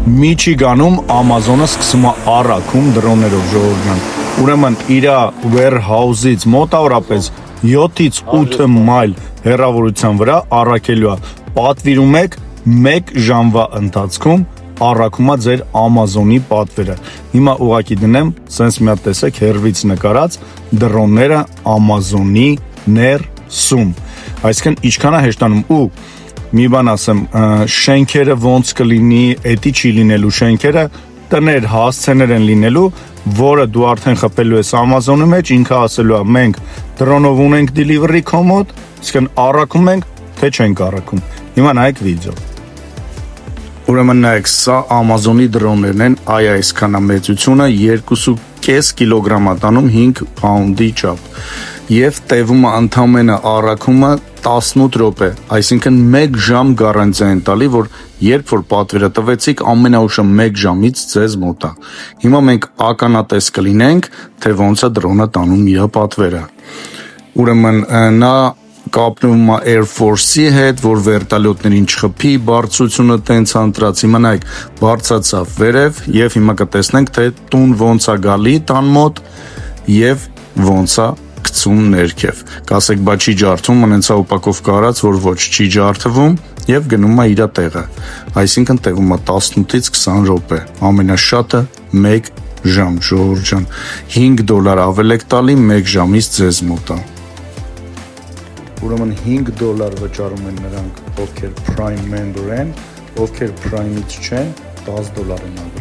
Միչիգանում Amazon-ը սկսում է առաքում դրոններով ժողովուրդ ջան։ Ուրեմն իր warehouse-ից մոտավորապես 7-ից 8 մայլ հեռավորության վրա առաքելու է։ Պատվիրում եք 1 ժամվա ընթացքում առաքումա ձեր Amazon-ի պատվերը։ Հիմա ուղակի դնեմ, սենց մի հատ տեսեք հեռվից նկարած դրոնները Amazon-ի ներսում։ Այսինքն ինչքան է հեշտանում ու մի բան ասեմ, շենքերը ոնց կլինի, էդի չի լինելու շենքերը, տներ, հասցեներ են լինելու, որը դու արդեն խփելու ես Amazon-ի մեջ, ինքը ասելու է, մենք դրոնով ունենք delivery քո մոտ, իսկն առաքում ենք, թե չենք առաքում։ Հիմա նայեք վիդեո։ Ուրեմն նայեք, սա Amazon-ի դրոններն են, այ այսքան է մեծությունը, 2.5 կիլոգրամ է տանում 5 pound-ի չափ։ Եվ տևում է ընդամենը առաքումը 18 րոպե, այսինքն 1 ժամ գարանտիա են տալի, որ երբ որ պատվերը տվեցիք, ամենաուշը 1 ժամից ձեզ մոտ է։ Հիմա մենք ականատես կլինենք, թե ոնց է դրոնը տանում իր պատվերը։ Ուրեմն նա կապնում է Air Force-ի հետ, որ վերտալյոտներին չխփի, բարձրությունը տենց անտրած, հիմա նայեք, բարձրացավ վերև եւ հիմա կտեսնենք, թե տուն ոնց է գալի տան մոտ եւ ոնց է գցում ներքև։ Կասեք, բա չի ջարդվում, անենցա ուպակով կարած, որ ոչ չի ջարդվում եւ գնում է իր տեղը։ Այսինքն տևում է 18-ից 20 րոպե, ամենաշատը 1 ժամ, ժողովուրդ ջան, $5 ավել եք տալի 1 ժամից ձեզ մոտ է։ Ուրեմն $5 վճարում են նրանք, ովքեր Prime member են, ովքեր Prime-ից չեն, $10 են